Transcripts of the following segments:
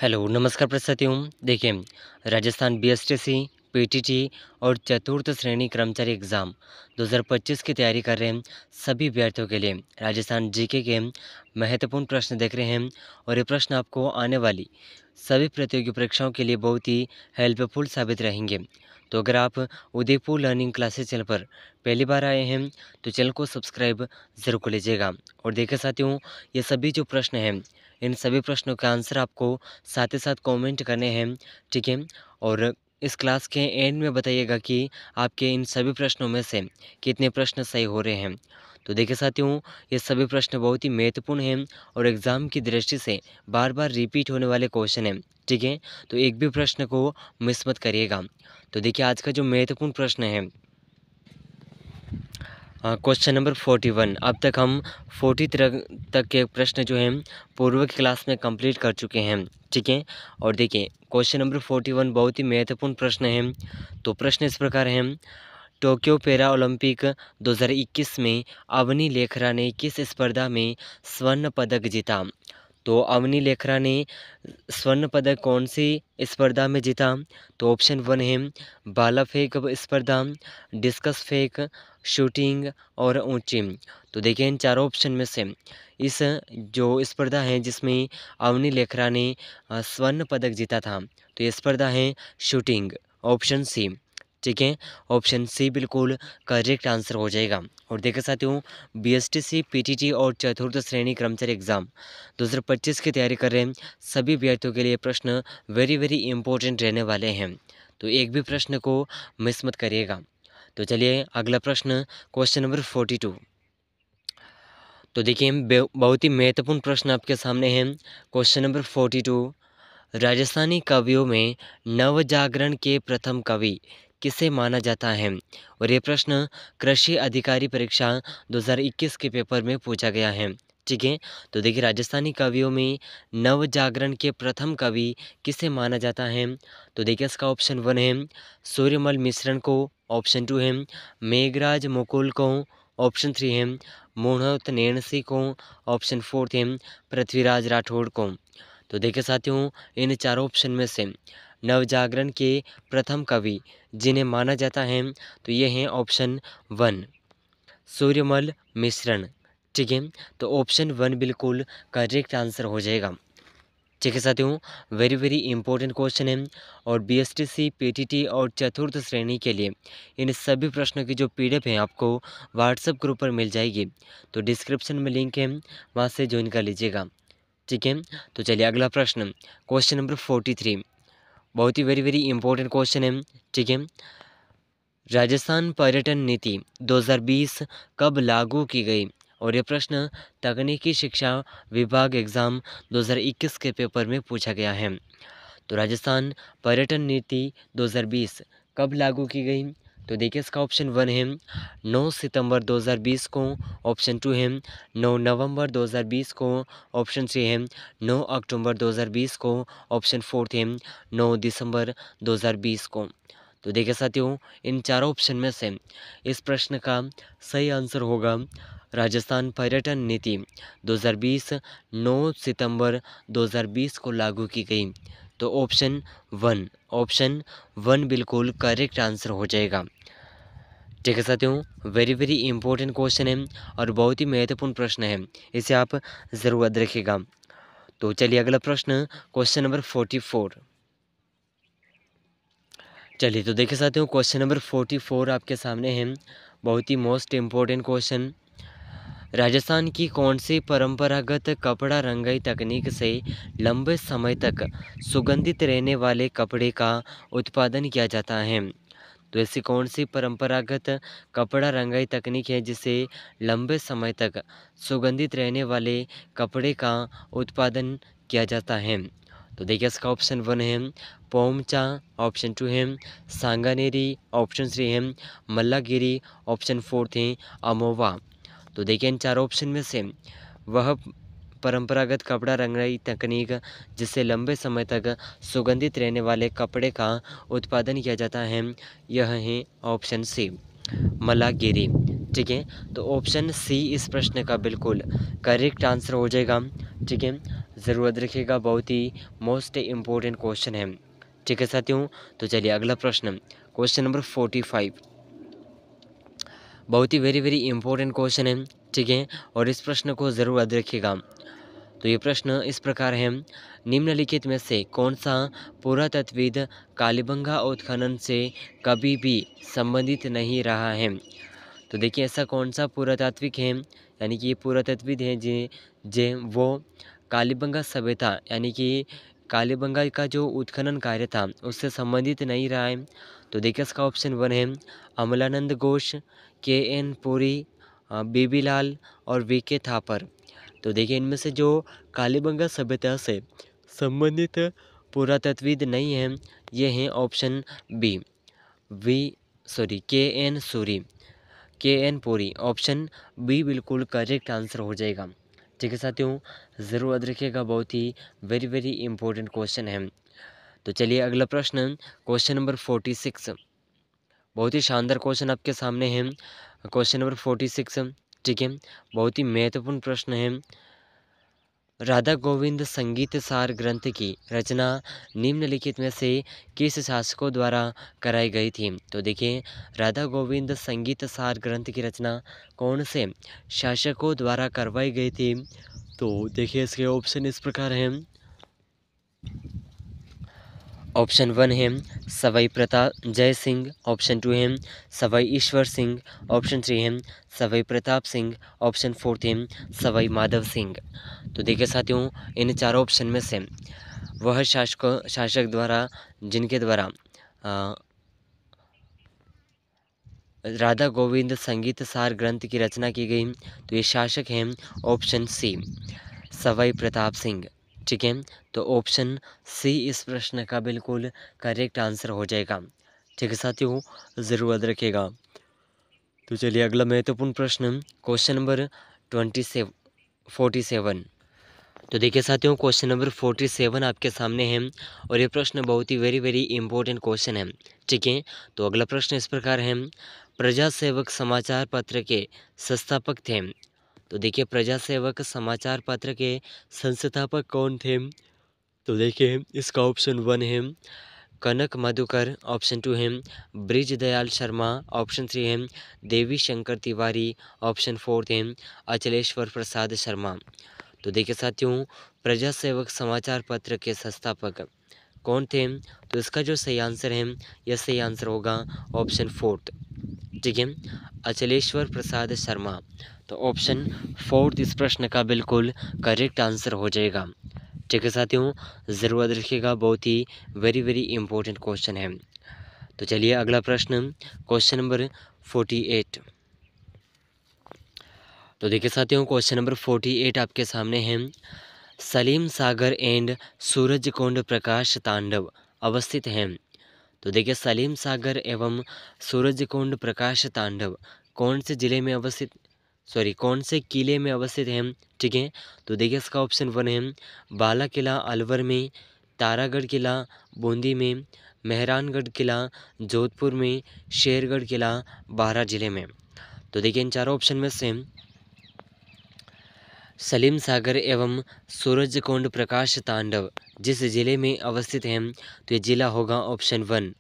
Hello, नमस्कार प्रस्तुतियों। देखिए, राजस्थान बीएसटीसी, पीटीटी और चतुर्थ श्रेणी कर्मचारी एग्ज़ाम 2025 की तैयारी कर रहे हैं सभी अभ्यर्थियों के लिए राजस्थान जीके के महत्वपूर्ण प्रश्न देख रहे हैं और ये प्रश्न आपको आने वाली सभी प्रतियोगी परीक्षाओं के लिए बहुत ही हेल्पफुल साबित रहेंगे। तो अगर आप उदयपुर लर्निंग क्लासेस चैनल पर पहली बार आए हैं तो चैनल को सब्सक्राइब ज़रूर कर लीजिएगा। और देखिए साथियों, ये सभी जो प्रश्न हैं इन सभी प्रश्नों के आंसर आपको साथ ही साथ कमेंट करने हैं, ठीक है? और इस क्लास के एंड में बताइएगा कि आपके इन सभी प्रश्नों में से कितने प्रश्न सही हो रहे हैं। तो देखिए साथियों, ये सभी प्रश्न बहुत ही महत्वपूर्ण हैं और एग्ज़ाम की दृष्टि से बार-बार रिपीट होने वाले क्वेश्चन हैं, ठीक है? तो एक भी प्रश्न को मिस मत करिएगा। तो देखिए आज का जो महत्वपूर्ण प्रश्न है क्वेश्चन नंबर 41। अब तक हम 40 तक के प्रश्न जो हैं पूर्व की क्लास में कंप्लीट कर चुके हैं, ठीक है? और देखिए क्वेश्चन नंबर 41 बहुत ही महत्वपूर्ण प्रश्न है। तो प्रश्न इस प्रकार है, टोक्यो पैरा ओलंपिक 2021 में अवनी लेखरा ने किस स्पर्धा में स्वर्ण पदक जीता? तो अवनी लेखरा ने स्वर्ण पदक कौन सी स्पर्धा में जीता? तो ऑप्शन 1 है भाला फेंक स्पर्धा, डिस्कस फेंक, शूटिंग और ऊंची। तो देखिए इन चारों ऑप्शन में से इस जो स्पर्धा है जिसमें अवनी लेखरा ने स्वर्ण पदक जीता था, तो ये स्पर्धा है शूटिंग, ऑप्शन सी, ठीक है? ऑप्शन सी बिल्कुल करेक्ट आंसर हो जाएगा। और देखिए साथियों, बीएसटीसी, पीटीटी और चतुर्थ श्रेणी कर्मचारी एग्जाम 2025 की तैयारी कर रहे हैं सभी अभ्यर्थियों के लिए प्रश्न वेरी वेरी इंपॉर्टेंट रहने वाले हैं। तो एक भी प्रश्न को मिस मत करिएगा। तो चलिए अगला प्रश्न, क्वेश्चन नंबर 42। तो देखिए बहुत ही महत्वपूर्ण प्रश्न आपके सामने है। क्वेश्चन नंबर 42, राजस्थानी कवियों में नवजागरण के प्रथम कवि किसे माना जाता है? और ये प्रश्न कृषि अधिकारी परीक्षा 2021 के पेपर में पूछा गया है, ठीक है? तो देखिए राजस्थानी कवियों में नवजागरण के प्रथम कवि किसे माना जाता है? तो देखिए इसका ऑप्शन 1 है सूर्यमल मिश्रण को, ऑप्शन 2 है मेघराज मुकुल को, ऑप्शन 3 है मोहनत नैणसी को, ऑप्शन 4 है पृथ्वीराज राठौड़ को। तो देखिए साथियों, इन चारों ऑप्शन में से नवजागरण के प्रथम कवि जिन्हें माना जाता है तो ये हैं ऑप्शन 1 सूर्यमल मिश्रण, ठीक है? तो ऑप्शन 1 बिल्कुल करेक्ट आंसर हो जाएगा, ठीक है साथियों? वेरी वेरी इंपॉर्टेंट क्वेश्चन है और बीएसटीसी, पीटीटी और चतुर्थ श्रेणी के लिए इन सभी प्रश्नों की जो पीडीएफ है आपको व्हाट्सएप ग्रुप पर मिल जाएगी। तो डिस्क्रिप्शन में लिंक है, वहाँ से ज्वाइन कर लीजिएगा, ठीक है? तो चलिए अगला प्रश्न, क्वेश्चन नंबर 43, बहुत ही वेरी वेरी इंपॉर्टेंट क्वेश्चन है, ठीक है? राजस्थान पर्यटन नीति 2020 कब लागू की गई? और ये प्रश्न तकनीकी शिक्षा विभाग एग्ज़ाम 2021 के पेपर में पूछा गया है। तो राजस्थान पर्यटन नीति 2020 कब लागू की गई? तो देखिए इसका ऑप्शन 1 है 9 सितंबर 2020 को, ऑप्शन 2 है 9 नवंबर 2020 को, ऑप्शन 3 है 9 अक्टूबर 2020 को, ऑप्शन 4 है 9 दिसंबर 2020 को। तो देखिए साथियों, इन चारों ऑप्शन में से इस प्रश्न का सही आंसर होगा राजस्थान पर्यटन नीति 2020 9 सितंबर 2020 को लागू की गई। तो ऑप्शन 1 बिल्कुल करेक्ट आंसर हो जाएगा, ठीक है साथियों? वेरी वेरी इंपॉर्टेंट क्वेश्चन है और बहुत ही महत्वपूर्ण प्रश्न है, इसे आप ज़रूर याद रखिएगा। तो चलिए अगला प्रश्न, क्वेश्चन नंबर 44। चलिए तो देखिए साथियों, क्वेश्चन नंबर 44 आपके सामने है, बहुत ही मोस्ट इम्पोर्टेंट क्वेश्चन। राजस्थान की कौन सी परंपरागत कपड़ा रंगाई तकनीक से लंबे समय तक सुगंधित रहने वाले कपड़े का उत्पादन किया जाता है? तो ऐसी कौन सी परंपरागत कपड़ा रंगाई तकनीक है जिसे लंबे समय तक सुगंधित रहने वाले कपड़े का उत्पादन किया जाता है? तो देखिए इसका ऑप्शन 1 है पोमचा, ऑप्शन 2 है सांगानेरी, ऑप्शन 3 है मल्लागिरी, ऑप्शन 4 है अमोवा। तो देखिए इन चार ऑप्शन में से वह परंपरागत कपड़ा रंगाई तकनीक जिससे लंबे समय तक सुगंधित रहने वाले कपड़े का उत्पादन किया जाता है, यह है ऑप्शन सी मलागिरी, ठीक है? तो ऑप्शन सी इस प्रश्न का बिल्कुल करेक्ट आंसर हो जाएगा, ठीक है? ज़रूरत रखिएगा, बहुत ही मोस्ट इम्पोर्टेंट क्वेश्चन है। ठीक है साथियों, तो चलिए अगला प्रश्न, क्वेश्चन नंबर 45, बहुत ही वेरी वेरी इंपॉर्टेंट क्वेश्चन है। ठीक है, और इस प्रश्न को ज़रूर याद रखिएगा। तो ये प्रश्न इस प्रकार है, निम्नलिखित में से कौन सा पुरातत्वविद कालीबंगा उत्खनन से कभी भी संबंधित नहीं रहा है। तो देखिए ऐसा कौन सा पुरातात्विक है, यानी कि ये पुरातत्वविद हैं जे जे वो कालीबंगा सभ्यता यानी कि कालीबंगा का जो उत्खनन कार्य था उससे संबंधित नहीं रहा है। तो देखिए इसका ऑप्शन 1 है अमलानंद घोष, के.एन. पुरी, बीबीलाल और वी.के. थापर। तो देखिए इनमें से जो कालीबंगा सभ्यता से संबंधित पुरातत्वविद नहीं हैं, ये हैं option B, K N. Puri. Option B बिल्कुल करेक्ट आंसर हो जाएगा। ठीक है साथियों, ज़रूर याद रखिएगा, बहुत ही वेरी वेरी इंपॉर्टेंट क्वेश्चन है। तो चलिए अगला प्रश्न, क्वेश्चन नंबर 46, बहुत ही शानदार क्वेश्चन आपके सामने है। क्वेश्चन नंबर 46, ठीक है, बहुत ही महत्वपूर्ण प्रश्न है। राधा गोविंद संगीत सार ग्रंथ की रचना निम्नलिखित में से किस शासकों द्वारा कराई गई थी। तो देखिए राधा गोविंद संगीत सार ग्रंथ की रचना कौन से शासकों द्वारा करवाई गई थी। तो देखिए इसके ऑप्शन इस प्रकार हैं। ऑप्शन 1 है सवाई प्रताप जय सिंह, ऑप्शन 2 है सवाई ईश्वर सिंह, ऑप्शन 3 है सवाई प्रताप सिंह, ऑप्शन 4 है सवाई माधव सिंह। तो देखिए साथियों इन चारों ऑप्शन में से वह शासक द्वारा जिनके द्वारा राधा गोविंद संगीत सार ग्रंथ की रचना की गई, तो ये शासक हैं ऑप्शन सी सवाई प्रताप सिंह। ठीक है, तो ऑप्शन सी इस प्रश्न का बिल्कुल करेक्ट आंसर हो जाएगा। ठीक है साथियों, ज़रूर याद रखिएगा। तो चलिए अगला महत्वपूर्ण प्रश्न, क्वेश्चन नंबर 47। तो देखिए साथियों क्वेश्चन नंबर 47 आपके सामने है और ये प्रश्न बहुत ही वेरी वेरी इंपॉर्टेंट क्वेश्चन है। ठीक है, तो अगला प्रश्न इस प्रकार है, प्रजा सेवक समाचार पत्र के संस्थापक थे। तो देखिए प्रजा सेवक समाचार पत्र के संस्थापक कौन थे। तो देखिए इसका ऑप्शन 1 है कनक मधुकर, ऑप्शन 2 है ब्रिजदयाल शर्मा, ऑप्शन 3 है देवी शंकर तिवारी, ऑप्शन 4 है अचलेश्वर प्रसाद शर्मा। तो देखिए साथियों प्रजा सेवक समाचार पत्र के संस्थापक कौन थे। तो इसका जो सही आंसर है, यह सही आंसर होगा ऑप्शन 4। ठीक है, अचलेश्वर प्रसाद शर्मा। तो ऑप्शन 4 इस प्रश्न का बिल्कुल करेक्ट आंसर हो जाएगा। ठीक है साथियों, ज़रूर याद रखिएगा, बहुत ही वेरी वेरी इंपॉर्टेंट क्वेश्चन है। तो चलिए अगला प्रश्न, क्वेश्चन नंबर 48। तो देखिए साथियों क्वेश्चन नंबर 48 आपके सामने है, सलीम सागर एंड सूरजकुंड प्रकाश तांडव अवस्थित हैं। तो देखिए सलीम सागर एवं सूरजकुंड प्रकाश तांडव कौन से जिले में अवस्थित कौन से किले में अवस्थित है। ठीक है, तो देखिए इसका ऑप्शन 1 है बाला किला अलवर में, तारागढ़ किला बूंदी में, मेहरानगढ़ किला जोधपुर में, शेरगढ़ किला बारां जिले में। तो देखिए इन चारों ऑप्शन में से सलीम सागर एवं सूरजकुंड प्रकाश तांडव जिस जिले में अवस्थित है, तो ये जिला होगा ऑप्शन 1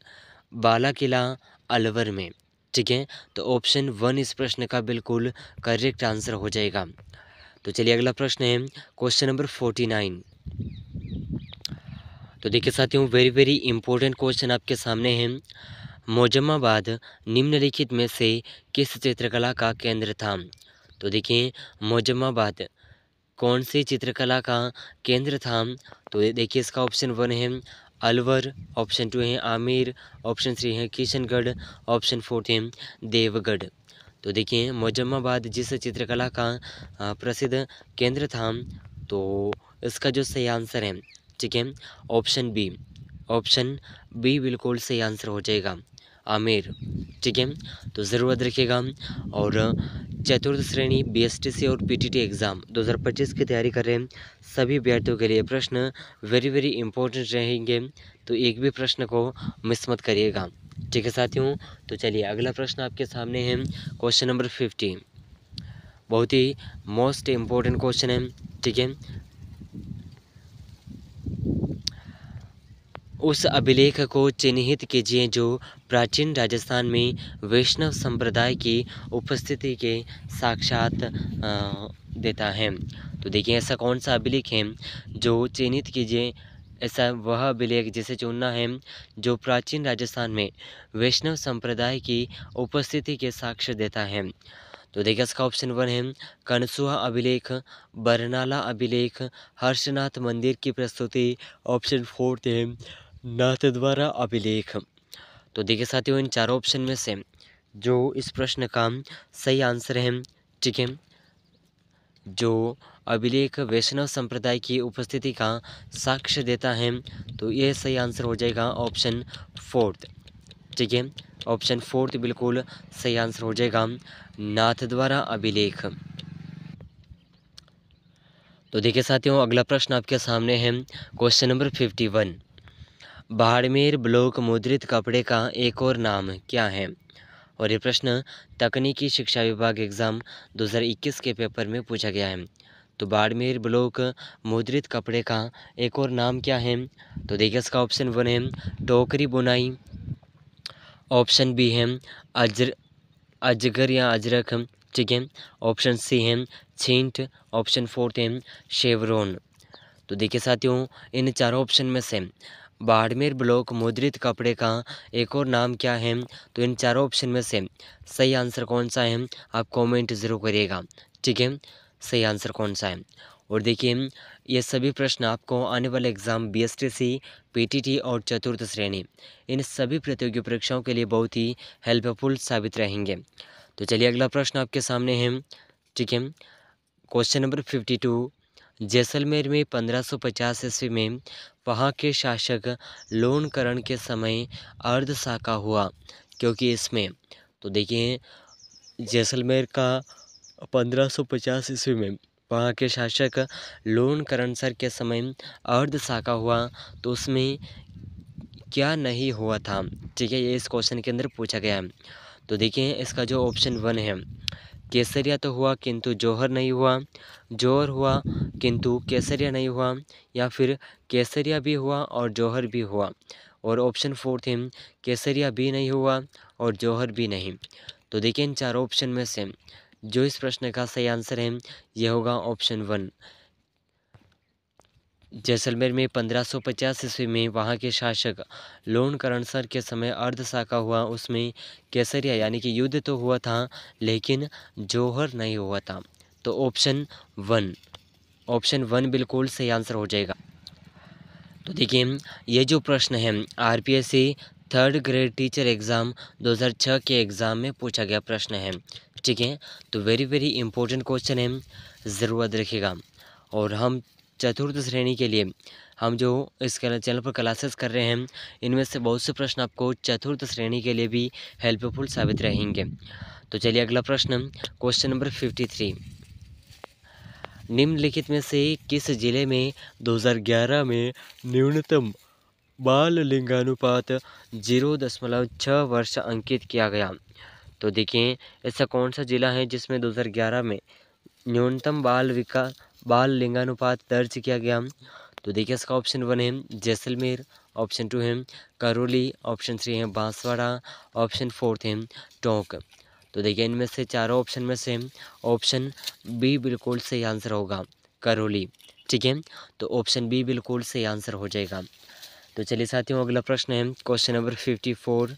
बाला किला अलवर में। ठीक है, तो ऑप्शन 1 इस प्रश्न का बिल्कुल करेक्ट आंसर हो जाएगा। तो चलिए अगला प्रश्न है क्वेश्चन नंबर 49। तो देखिए साथियों वेरी वेरी इंपॉर्टेंट क्वेश्चन आपके सामने है, मोजम्माबाद निम्नलिखित में से किस चित्रकला का केंद्र था। तो देखिए मोजम्माबाद कौन सी चित्रकला का केंद्र था। तो देखिए इसका ऑप्शन 1 है अलवर, ऑप्शन 2 है आमेर, ऑप्शन 3 है किशनगढ़, ऑप्शन 4 है देवगढ़। तो देखिए मोजम्माबाद जिस चित्रकला का प्रसिद्ध केंद्र था, तो इसका जो सही आंसर है, ठीक है, ऑप्शन बी बिल्कुल सही आंसर हो जाएगा आमेर। ठीक है, तो ज़रूर याद रखिएगा। और चतुर्थ श्रेणी बीएसटीसी और पीटीटी एग्ज़ाम 2025 की तैयारी कर रहे हैं सभी अभ्यर्थियों के लिए प्रश्न वेरी वेरी इंपॉर्टेंट रहेंगे, तो एक भी प्रश्न को मिस मत करिएगा। ठीक है साथियों, तो चलिए अगला प्रश्न आपके सामने है क्वेश्चन नंबर 50, बहुत ही मोस्ट इम्पोर्टेंट क्वेश्चन है। ठीक है, उस अभिलेख को चिन्हित कीजिए जो प्राचीन राजस्थान में वैष्णव संप्रदाय की उपस्थिति के साक्षात देता है। तो देखिए ऐसा कौन सा अभिलेख है जो चिन्हित कीजिए, ऐसा वह अभिलेख जिसे चुनना है जो प्राचीन राजस्थान में वैष्णव संप्रदाय की उपस्थिति के साक्ष्य देता है। तो देखिए इसका ऑप्शन 1 है कनसुआ अभिलेख, बरनाला अभिलेख, हर्षनाथ मंदिर की प्रस्तुति। ऑप्शन 4 है नाथद्वारा अभिलेख। तो देखिए साथियों इन चारों ऑप्शन में से जो इस प्रश्न का सही आंसर है, ठीक है, जो अभिलेख वैष्णव संप्रदाय की उपस्थिति का साक्ष्य देता है, तो ये सही आंसर हो जाएगा ऑप्शन 4, ठीक है। ऑप्शन 4 बिल्कुल सही आंसर हो जाएगा नाथद्वारा अभिलेख। तो देखिए साथियों अगला प्रश्न आपके सामने है क्वेश्चन नंबर 51। बाड़मेर ब्लॉक मुद्रित कपड़े का एक और नाम क्या है? और ये प्रश्न तकनीकी शिक्षा विभाग एग्ज़ाम 2021 के पेपर में पूछा गया है। तो बाड़मेर ब्लॉक मुद्रित कपड़े का एक और नाम क्या है? तो देखिए इसका ऑप्शन 1 है टोकरी बुनाई। ऑप्शन बी है अजगर या अजरक, ठीक है। ऑप्शन सी है छींट। ऑप्शन 4 है शेवरॉन। तो देखिए साथियों इन चारों ऑप्शन में से बाड़मेर ब्लॉक मुद्रित कपड़े का एक और नाम क्या है? तो इन चारों ऑप्शन में से सही आंसर कौन सा है आप कमेंट ज़रूर करिएगा, ठीक है, सही आंसर कौन सा है। और देखिए ये सभी प्रश्न आपको आने वाले एग्ज़ाम बीएसटीसी, पीटीटी और चतुर्थ श्रेणी इन सभी प्रतियोगी परीक्षाओं के लिए बहुत ही हेल्पफुल साबित रहेंगे। तो चलिए अगला प्रश्न आपके सामने है, ठीक है। Question number 52। जैसलमेर में 1550 ईस्वी में वहाँ के शासक लोनकरण के समय अर्धशाका हुआ क्योंकि इसमें, तो देखिए जैसलमेर का 1550 ईस्वी में वहाँ के शासक लोनकरण सर के समय अर्धशाका हुआ, तो उसमें क्या नहीं हुआ था, ठीक है, ये इस क्वेश्चन के अंदर पूछा गया है। तो देखिए इसका जो ऑप्शन 1 है केसरिया तो हुआ किंतु जौहर नहीं हुआ, जौहर हुआ किंतु केसरिया नहीं हुआ, या फिर केसरिया भी हुआ और जौहर भी हुआ, और ऑप्शन 4 थे केसरिया भी नहीं हुआ और जौहर भी नहीं। तो देखिए इन चारों ऑप्शन में से जो इस प्रश्न का सही आंसर है यह होगा ऑप्शन 1। जैसलमेर में 1550 ईस्वी में वहाँ के शासक लोनकरण सर के समय अर्धशाका हुआ, उसमें केसरिया यानी कि युद्ध तो हुआ था लेकिन जौहर नहीं हुआ था। तो ऑप्शन 1 बिल्कुल सही आंसर हो जाएगा। तो देखिए ये जो प्रश्न है RPSC 3rd grade teacher exam 2006 के एग्ज़ाम में पूछा गया प्रश्न है, ठीक है। तो वेरी इंपॉर्टेंट क्वेश्चन है, ज़रूर याद रखिएगा। और हम चतुर्थ श्रेणी के लिए हम जो इस चैनल पर क्लासेस कर रहे हैं इनमें से बहुत से प्रश्न आपको चतुर्थ श्रेणी के लिए भी हेल्पफुल साबित रहेंगे। तो चलिए अगला प्रश्न क्वेश्चन नंबर 53। निम्नलिखित में से किस जिले में 2011 में न्यूनतम बाल लिंगानुपात 0.6 वर्ष अंकित किया गया? तो देखिए ऐसा कौन सा जिला है जिसमें 2011 में न्यूनतम बाल लिंगानुपात दर्ज किया गया? तो देखिए इसका ऑप्शन 1 है जैसलमेर, ऑप्शन 2 है करौली, ऑप्शन 3 है बांसवाड़ा, ऑप्शन 4 है टोंक। तो देखिए इनमें से चारों ऑप्शन में से ऑप्शन बी बिल्कुल सही आंसर होगा, करौली, ठीक है। तो ऑप्शन बी बिल्कुल सही आंसर हो जाएगा। तो चलिए साथियों अगला प्रश्न है क्वेश्चन नंबर 54।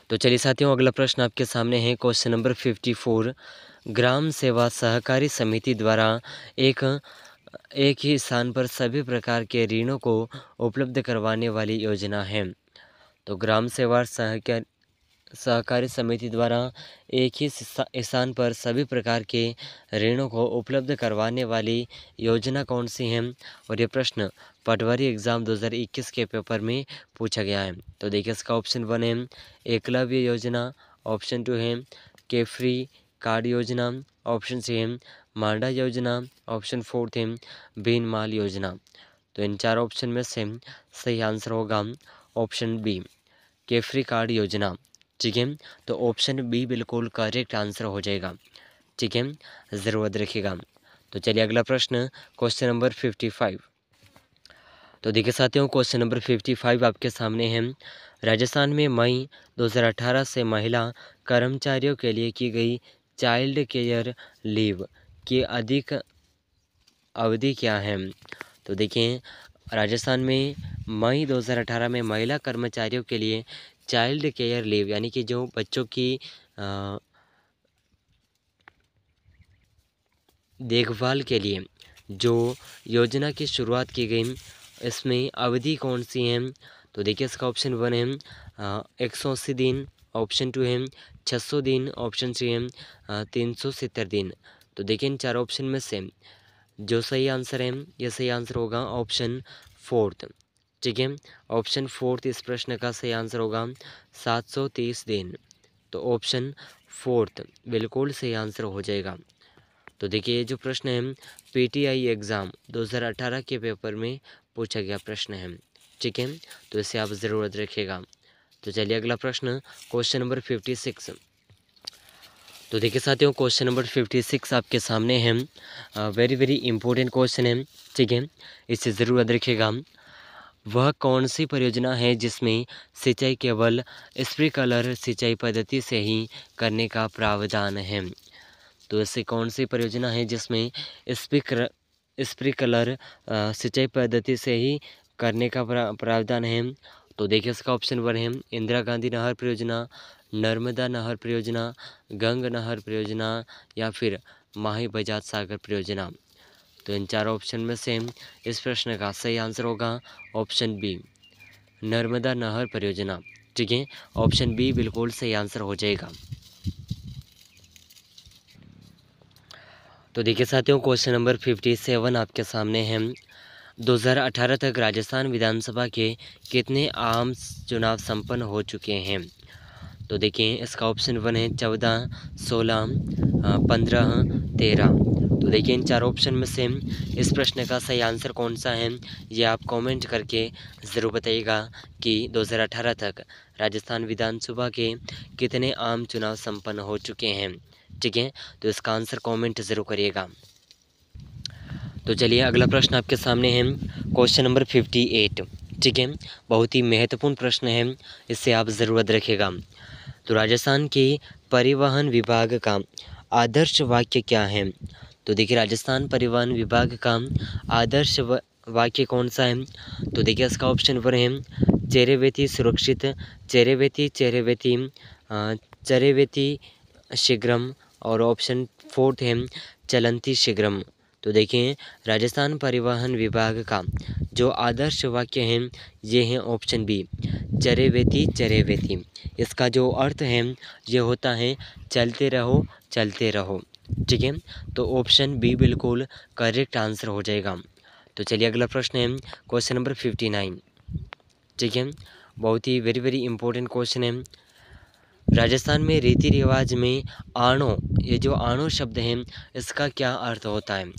तो चलिए साथियों अगला प्रश्न आपके सामने है क्वेश्चन नंबर 54। ग्राम सेवा सहकारी समिति द्वारा एक ही स्थान पर सभी प्रकार के ऋणों को उपलब्ध करवाने वाली योजना है। तो ग्राम सेवा सहकारी समिति द्वारा एक ही स्थान पर सभी प्रकार के ऋणों को उपलब्ध करवाने वाली योजना कौन सी है? और ये प्रश्न पटवारी एग्ज़ाम 2021 के पेपर में पूछा गया है। तो देखिए इसका ऑप्शन 1 है एकलव्य योजना, ऑप्शन 2 है केफ्री कार्ड योजना, ऑप्शन 3 है मांडा योजना, ऑप्शन 4 है बीनमाल योजना। तो इन चार ऑप्शन में से सही आंसर होगा ऑप्शन बी केफ्री कार्ड योजना, ठीक है। तो ऑप्शन बी बिल्कुल करेक्ट आंसर हो जाएगा, ठीक है, ज़रूर रखिएगा। तो चलिए अगला प्रश्न क्वेश्चन नंबर 55। तो देखिए साथियों, क्वेश्चन नंबर 55 आपके सामने है। राजस्थान में मई 2018 से महिला कर्मचारियों के लिए की गई चाइल्ड केयर लीव की अधिक अवधि क्या है? तो देखिए, राजस्थान में मई 2018 में महिला कर्मचारियों के लिए चाइल्ड केयर लीव यानी कि जो बच्चों की देखभाल के लिए जो योजना की शुरुआत की गई, इसमें अवधि कौन सी है? तो देखिए, इसका ऑप्शन 1 है 180 दिन, ऑप्शन 2 है 600 दिन, ऑप्शन 3 है 370 दिन। तो देखिए, इन चार ऑप्शन में से जो सही आंसर है, ये सही आंसर होगा ऑप्शन 4। ठीक है, ऑप्शन 4 इस प्रश्न का सही आंसर होगा 730 दिन। तो ऑप्शन 4 बिल्कुल सही आंसर हो जाएगा। तो देखिए, ये जो प्रश्न है पीटीआई एग्ज़ाम 2018 के पेपर में पूछा गया प्रश्न है। ठीक है, तो इसे आप ज़रूरत रखिएगा। तो चलिए अगला प्रश्न, क्वेश्चन नंबर 56। तो देखिए साथियों, क्वेश्चन नंबर 56 आपके सामने है। वेरी वेरी इंपॉर्टेंट क्वेश्चन है। ठीक है, इसे ज़रूर रखिएगा। वह कौन सी परियोजना है जिसमें सिंचाई केवल स्प्रिंकलर सिंचाई पद्धति से ही करने का प्रावधान है? तो ऐसी कौन सी परियोजना है जिसमें स्प्रिंकलर सिंचाई पद्धति से ही करने का प्रावधान है? तो देखिए, इसका ऑप्शन 1 है इंदिरा गांधी नहर परियोजना, नर्मदा नहर परियोजना, गंग नहर परियोजना या फिर माही बजाज सागर परियोजना। तो इन चार ऑप्शन में से इस प्रश्न का सही आंसर होगा ऑप्शन बी, नर्मदा नहर परियोजना। ठीक है, ऑप्शन बी बिल्कुल सही आंसर हो जाएगा। तो देखिए साथियों, क्वेश्चन नंबर 57 आपके सामने है। 2018 तक राजस्थान विधानसभा के कितने आम चुनाव संपन्न हो चुके हैं? तो देखिए, इसका ऑप्शन 1 है 14, 16, 15, 13। तो देखिए, इन चार ऑप्शन में से इस प्रश्न का सही आंसर कौन सा है, ये आप कमेंट करके ज़रूर बताइएगा कि 2018 तक राजस्थान विधानसभा के कितने आम चुनाव संपन्न हो चुके हैं। ठीक है, तो इसका आंसर कमेंट ज़रूर करिएगा। तो चलिए अगला प्रश्न आपके सामने है, क्वेश्चन नंबर 58। ठीक है, बहुत ही महत्वपूर्ण प्रश्न है, इससे आप ज़रूरत रखिएगा। तो राजस्थान के परिवहन विभाग का आदर्श वाक्य क्या है? तो देखिए, राजस्थान परिवहन विभाग का आदर्श वाक्य कौन सा है? तो देखिए, इसका ऑप्शन 1 है चेरेवेती सुरक्षित, चेरेवेती चेरेवेती चरेवेती शीघ्रम और ऑप्शन 4 है चलंती शीघ्रम। तो देखिए, राजस्थान परिवहन विभाग का जो आदर्श वाक्य है ये है ऑप्शन बी, चरेवेती चरेवेती। इसका जो अर्थ है ये होता है चलते रहो चलते रहो। ठीक है, तो ऑप्शन बी बिल्कुल करेक्ट आंसर हो जाएगा। तो चलिए अगला प्रश्न है, क्वेश्चन नंबर 59। ठीक है, बहुत ही वेरी वेरी इंपॉर्टेंट क्वेश्चन है। राजस्थान में रीति रिवाज में आणो, ये जो आणो शब्द है इसका क्या अर्थ होता है?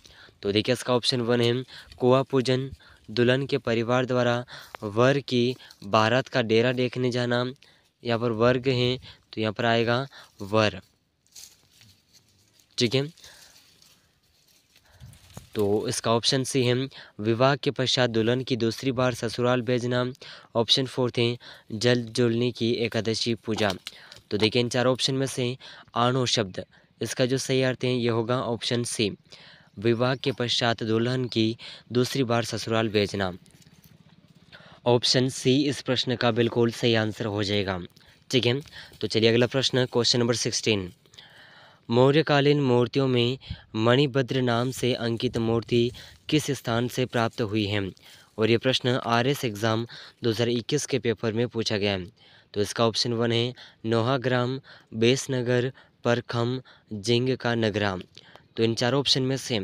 तो देखिए, इसका ऑप्शन 1 है कुआं पूजन, दुल्हन के परिवार द्वारा वर की बारात का डेरा देखने जाना, यहाँ पर वर्ग है तो यहाँ पर आएगा वर। ठीक है, तो इसका ऑप्शन सी है विवाह के पश्चात दुल्हन की दूसरी बार ससुराल भेजना, ऑप्शन 4 थे जल जुलने की एकादशी पूजा। तो देखिए, इन चार ऑप्शन में से आणो शब्द इसका जो सही अर्थ है ये होगा ऑप्शन सी, विवाह के पश्चात दुल्हन की दूसरी बार ससुराल भेजना। ऑप्शन सी इस प्रश्न का बिल्कुल सही आंसर हो जाएगा। ठीक है, तो चलिए अगला प्रश्न, क्वेश्चन नंबर 16। मौर्यकालीन मूर्तियों में मणिभद्र नाम से अंकित मूर्ति किस स्थान से प्राप्त हुई है? और ये प्रश्न आरएस एग्ज़ाम 2021 के पेपर में पूछा गया है। तो इसका ऑप्शन 1 है नोहाग्राम, बेसनगर, परखम, जिंग का नगरा। तो इन चार ऑप्शन में से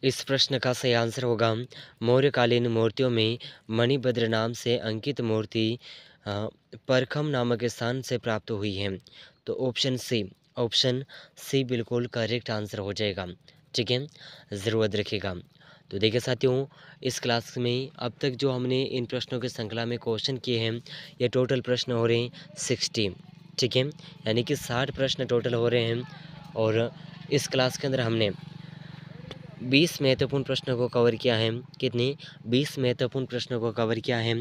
इस प्रश्न का सही आंसर होगा मौर्यकालीन मूर्तियों में मणिभद्र नाम से अंकित मूर्ति परखम नामक स्थान से प्राप्त हुई है। तो ऑप्शन सी बिल्कुल करेक्ट आंसर हो जाएगा। ठीक है, ज़रूरत रखिएगा। तो देखिए साथियों, इस क्लास में अब तक जो हमने इन प्रश्नों की श्रृंखला में क्वेश्चन किए हैं ये टोटल प्रश्न हो रहे हैं 60। ठीक है, यानी कि 60 प्रश्न टोटल हो रहे हैं। और इस क्लास के अंदर हमने 20 महत्वपूर्ण प्रश्नों को कवर किया है। कितने? 20 महत्वपूर्ण प्रश्नों को कवर किया है।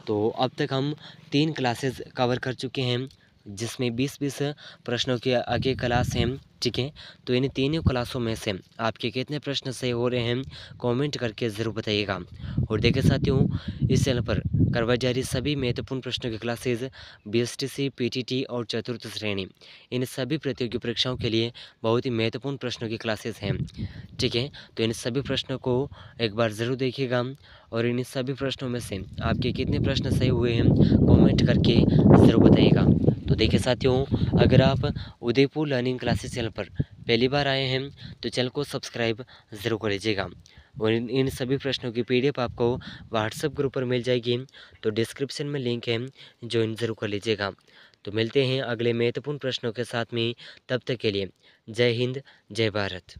तो अब तक हम 3 क्लासेस कवर कर चुके हैं, जिसमें 20-20 प्रश्नों की आगे क्लास हैं, ठीक है। तो इन तीनों क्लासों में से आपके कितने प्रश्न सही हो रहे हैं, कमेंट करके ज़रूर बताइएगा। और देखिए साथियों, इस चैनल पर करवाई जा रही सभी महत्वपूर्ण प्रश्नों की क्लासेज बीएसटीसी, पीटीटी और चतुर्थ श्रेणी, इन सभी प्रतियोगी परीक्षाओं के लिए बहुत ही महत्वपूर्ण प्रश्नों की क्लासेस हैं, ठीक है। तो इन सभी प्रश्नों को एक बार ज़रूर देखिएगा और इन सभी प्रश्नों में से आपके कितने प्रश्न सही हुए हैं, कमेंट करके ज़रूर बताइएगा। तो देखिए साथियों, अगर आप उदयपुर लर्निंग क्लासेस चैनल पर पहली बार आए हैं तो चैनल को सब्सक्राइब ज़रूर कर लीजिएगा। और इन सभी प्रश्नों की पीडीएफ आपको व्हाट्सएप ग्रुप पर मिल जाएगी, तो डिस्क्रिप्शन में लिंक है, ज्वाइन ज़रूर कर लीजिएगा। तो मिलते हैं अगले महत्वपूर्ण प्रश्नों के साथ में, तब तक के लिए जय हिंद, जय भारत।